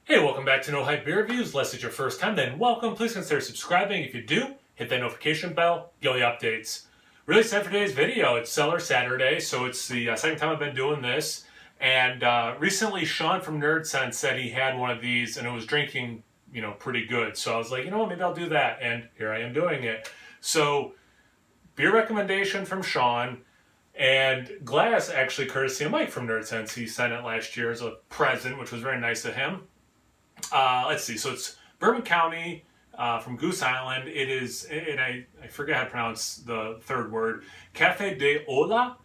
Hey, welcome back to No Hype Beer Reviews. Unless it's your first time, then welcome. Please consider subscribing. If you do, hit that notification bell, get all the updates. Really excited for today's video. It's Cellar Saturday, so it's the second time I've been doing this. And recently, Sean from Nerd Sense said he had one of these and it was drinking, pretty good. So I was like, maybe I'll do that. And here I am doing it. So, beer recommendation from Sean. And glass, actually, courtesy of Mike from Nerd Sense. He sent it last year as a present, which was very nice of him. Let's see. So it's Bourbon County from Goose Island. It is, and I forget how to pronounce the third word, Cafe de Olla.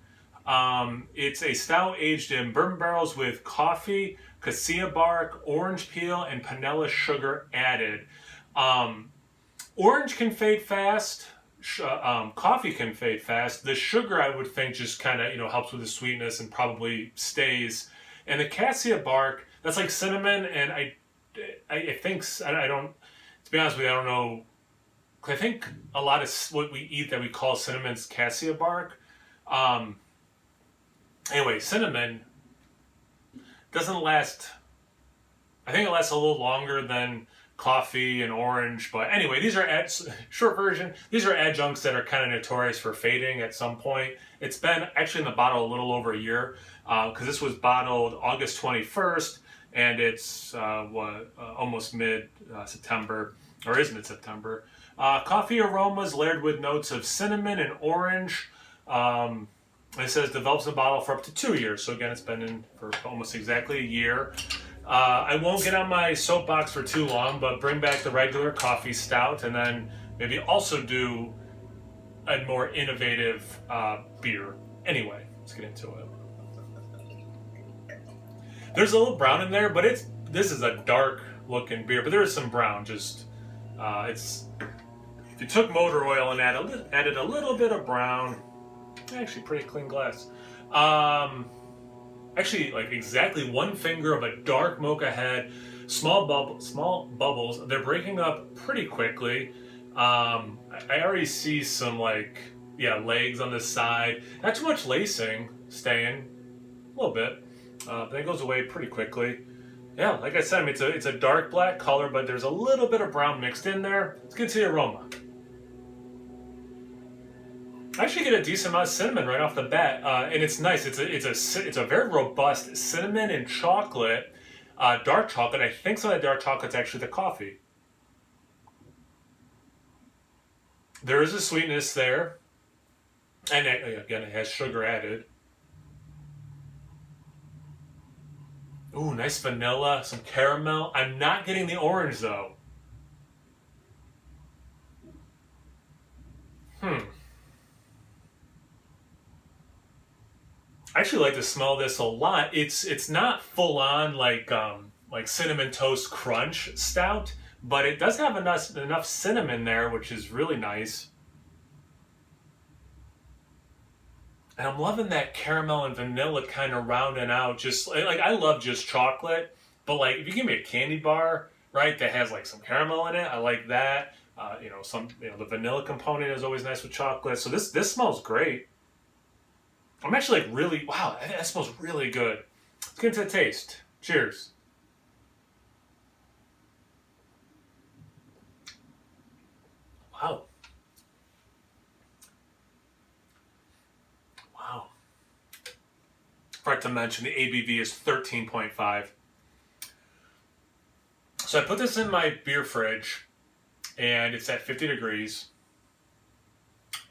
It's a stout aged in bourbon barrels with coffee, cassia bark, orange peel, and panela sugar added. Orange can fade fast. Coffee can fade fast. The sugar, I would think, just kind of helps with the sweetness and probably stays. And the cassia bark, that's like cinnamon, and I think I don't. To be honest with you, I don't know. I think a lot of what we eat that we call cinnamon's cassia bark. Anyway, cinnamon doesn't last. I think it lasts a little longer than coffee and orange. But anyway, these are short version. These are adjuncts that are kind of notorious for fading at some point. It's been actually in the bottle a little over a year because this was bottled August 21st. And it's almost mid-September, or is mid-September. Coffee aromas layered with notes of cinnamon and orange. It says develops a bottle for up to 2 years. So again, it's been in for almost exactly a year. I won't get on my soapbox for too long, but bring back the regular coffee stout and then maybe also do a more innovative beer. Anyway, let's get into it. There's a little brown in there, but this is a dark looking beer, but there is some brown. Just it's if you took motor oil and added a little bit of brown, actually pretty clean glass. Actually, like exactly one finger of a dark mocha head, small bubbles. They're breaking up pretty quickly. I already see some legs on the side. Not too much lacing, staying a little bit. But it goes away pretty quickly. Yeah, like I said, I mean, it's a dark black color, but there's a little bit of brown mixed in there. Let's get to the aroma. I actually get a decent amount of cinnamon right off the bat, and it's nice. It's a very robust cinnamon and chocolate, dark chocolate. I think some of that dark chocolate's actually the coffee. There is a sweetness there, and again, it has sugar added. Ooh, nice vanilla, some caramel. I'm not getting the orange though. I actually like to smell this a lot. It's not full on like cinnamon toast crunch stout, but it does have enough cinnamon there, which is really nice. And I'm loving that caramel and vanilla kind of rounding out. Just like I love just chocolate, but like if you give me a candy bar, right, that has like some caramel in it, I like that. The vanilla component is always nice with chocolate. So this smells great. I'm actually like really wow, that smells really good. Let's get into the taste. Cheers. Wow. Wow. Forgot to mention the ABV is 13.5. So I put this in my beer fridge, and it's at 50 degrees,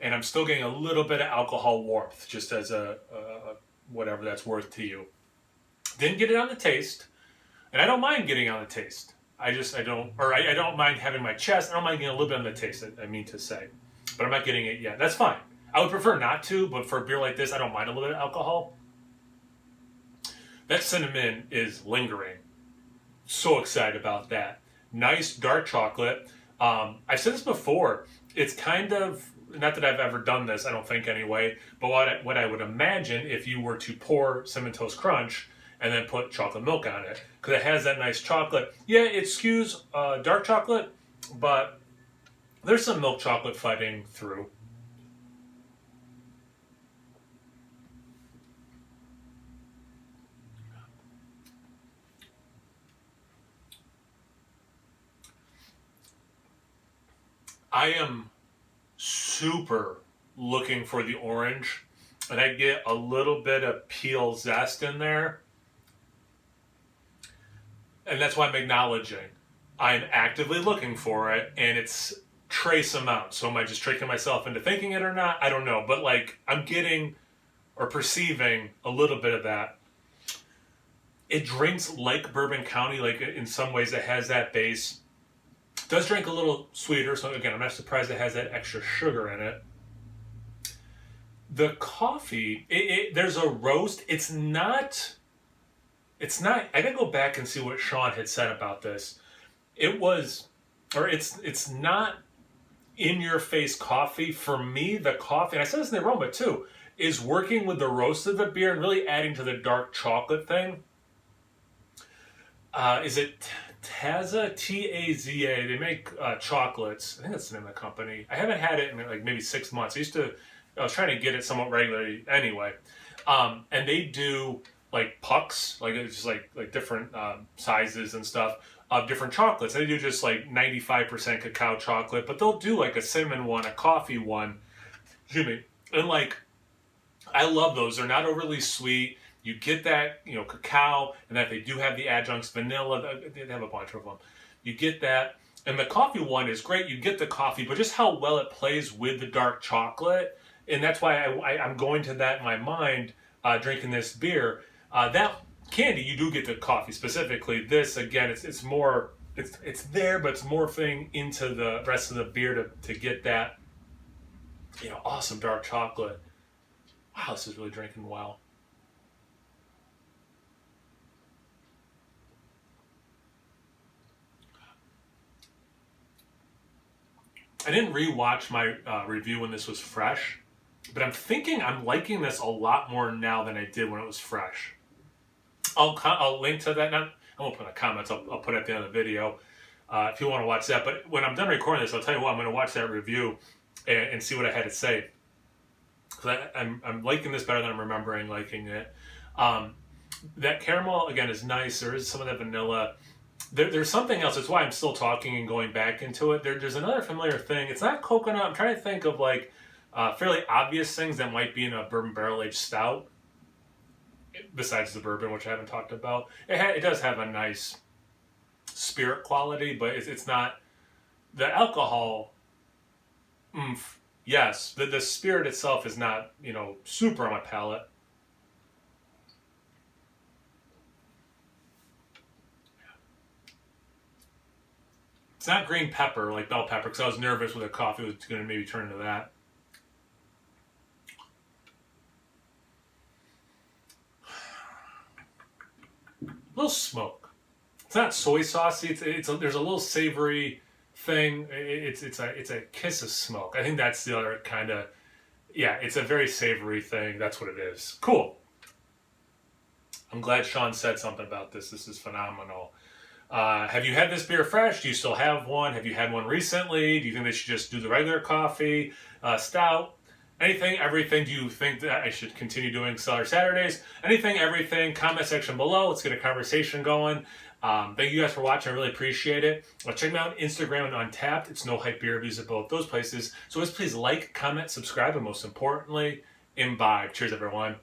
and I'm still getting a little bit of alcohol warmth, just as a whatever that's worth to you. Didn't get it on the taste, and I don't mind getting on the taste. I don't mind having my chest. I don't mind getting a little bit on the taste. I mean to say, but I'm not getting it yet. That's fine. I would prefer not to, but for a beer like this, I don't mind a little bit of alcohol. That cinnamon is lingering. So excited about that. Nice dark chocolate. I've said this before. It's kind of, not that I've ever done this, I don't think anyway, but what I would imagine if you were to pour Cinnamon Toast Crunch and then put chocolate milk on it, because it has that nice chocolate. Yeah, it skews dark chocolate, but there's some milk chocolate fighting through. I am super looking for the orange, and I get a little bit of peel zest in there. And that's why I'm acknowledging. I'm actively looking for it, and it's trace amount. So am I just tricking myself into thinking it or not? I don't know. But like, I'm getting or perceiving a little bit of that. It drinks like Bourbon County, like in some ways it has that base. It does drink a little sweeter, so again, I'm not surprised it has that extra sugar in it. The coffee, there's a roast. It's not, I gotta go back and see what Sean had said about this. It's not in your face coffee. For me, the coffee, and I said this in the aroma too, is working with the roast of the beer and really adding to the dark chocolate thing. Is it Taza? T-A-Z-A. They make chocolates. I think that's the name of the company. I haven't had it in like maybe 6 months. I was trying to get it somewhat regularly anyway. And they do like pucks, like it's just like different sizes and stuff of different chocolates. They do just like 95% cacao chocolate, but they'll do like a cinnamon one, a coffee one. Excuse me. And like, I love those. They're not overly sweet. You get that, cacao, and that they do have the adjuncts, vanilla. They have a bunch of them. You get that. And the coffee one is great. You get the coffee, but just how well it plays with the dark chocolate. And that's why I'm going to that in my mind, drinking this beer. That candy, you do get the coffee specifically. This, again, it's more, it's there, but it's morphing into the rest of the beer to get that, awesome dark chocolate. Wow, this is really drinking well. I didn't rewatch my review when this was fresh, but I'm thinking I'm liking this a lot more now than I did when it was fresh. I'll link to that. I won't put in the comments. I'll put it at the end of the video if you want to watch that. But when I'm done recording this, I'll tell you what, I'm going to watch that review and see what I had to say. Because I'm liking this better than I'm remembering liking it. That caramel, again, is nice. There is some of that vanilla. There's something else. That's why I'm still talking and going back into it. There's another familiar thing. It's not coconut. I'm trying to think of like fairly obvious things that might be in a bourbon barrel-aged stout. Besides the bourbon, which I haven't talked about. It does have a nice spirit quality, but it's not... The alcohol, yes. The spirit itself is not, super on my palate. It's not green pepper like bell pepper, because I was nervous with the coffee was going to maybe turn into that. A little smoke. It's not soy saucy. There's a little savory thing. It's a kiss of smoke. I think that's the other kind of... Yeah, it's a very savory thing. That's what it is. Cool. I'm glad Sean said something about this. This is phenomenal. Have you had this beer fresh? Do you still have one? Have you had one recently? Do you think they should just do the regular coffee, stout? Anything, everything. Do you think that I should continue doing Cellar Saturdays? Anything, everything. Comment section below. Let's get a conversation going. Thank you guys for watching. I really appreciate it. Check me out on Instagram and Untappd. It's No Hype Beer Reviews at both those places. So please like, comment, subscribe, and most importantly, imbibe. Cheers, everyone.